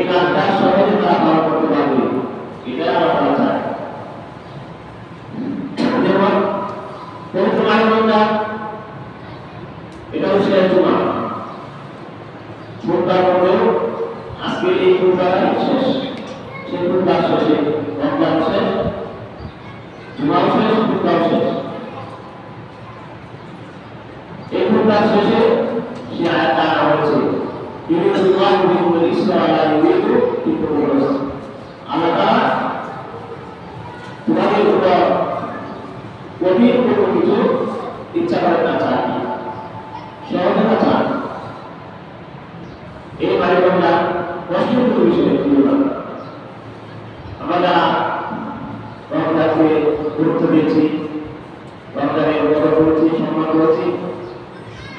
কাজটা সহজে তারা পালন করতে পারবে, এটাই আল্লাহ তাআলা চায়। যেমন পবিত্র মাহে রমজান, এটা হচ্ছে জুমা। জুমার মধ্যেও আজকে এই জুমাটা শেষ, সেই জুমার শেষে রমজান শেষ, জুমাও শেষ, জুমাও শেষ। এই জুমার শেষে সে আয়াতটা আনা হয়েছে, ইউরিদুল্লাহু বিকুমুল ইসরা ওয়া লা ইউরিদু বিকুমুল উসরা। আল্লাহ তাআলা তোমাদের উপর কঠিন কোনো কিছু ইচ্ছা করে না, চান, সহজে না চান। এই মাহে রমজান কষ্টের কোনো বিষয় ছিল না। আমরা রমজানকে গুরুত্ব দিয়েছি, রমজানের কদর করেছি, সম্মান করেছি।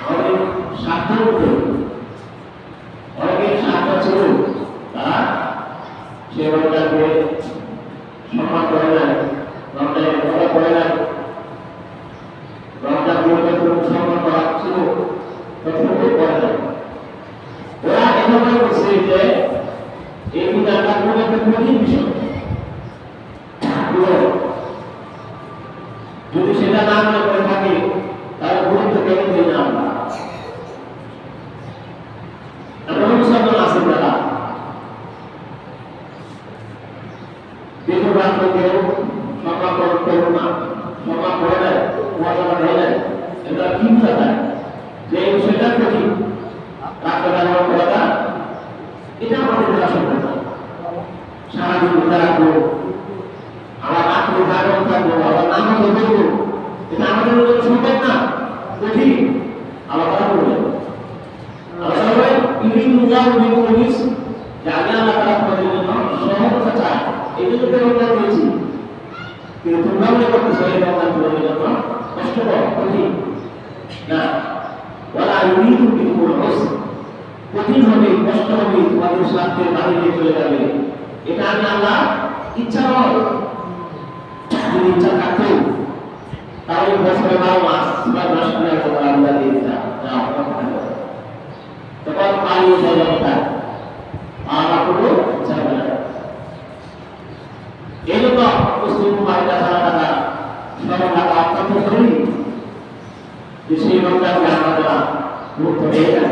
আমাদের সাধ্যের উপরে অনেকের সাধ্য ছিল, তারা সে রমজানকে সম্মান করে নাই, রমজানের কদর করে নাই। রমজান গুলোকে সম্মান করা ছিল, ততটুকু করে নাই। ওরা এভাবে বলছে যে এই বিধানটা কোনো একটা কঠিন বিষয়, যদি সেটা না মনে করে থাকে তাহলে গুরুত্ব কেন দিই না আমরা। এমন মুসলমান আছে যারা বেশিরভাগ লোকেও সম্মান করুন না, সম্মান করে দেয়, মর্যাদা দিয়ে দেয়। এটা কি বোঝা যায় যে এই বিষয়টা কঠিন, রাখতে ব্যবহার করাটা এটা আমাদের দ্বারা সম্ভব না। সারাদিন রোজা রাখবো, আবার রাত্রে জাগরণ থাকবো, আবার নামাজ পড়বো, এটা আমাদের জন্য সম্ভব না, কঠিন। আলাদা বলবেন, আলাদা বলবেন ইউরিদুল্লাহু বিকুমুল ইসরা, যে আমি আল্লাহ তাআলা তোমাদের জন্য সহজতা চাই, এই জন্য তো রমজান দিয়েছি। কিন্তু তোমরা মনে করতেছো এই রমজান তোমাদের জন্য কষ্টকর, কঠিন না। ওয়ালা ইউরিদু বিকুমুল উসরা, কঠিন হবে, কষ্ট হবে, তোমাদের স্বার্থের বাহিরে চলে যাবে, এটা আমি আল্লাহ ইচ্ছা নয়। যদি ইচ্ছা থাকতো তাহলে বছরে 12 মাস বা 10 দিনের কথা আল্লাহ দিয়ে দিতাম, তখন পালিয়ে যাওয়া কথা আমার কোনো ইচ্ছা হবে না। এই জন্য মুসলিম বাড়িটা সারা টাকা সব টাকা অত্যন্ত জরুরি, যে সেই রমজানকে আমরা গুরুত্ব দিয়ে যায়।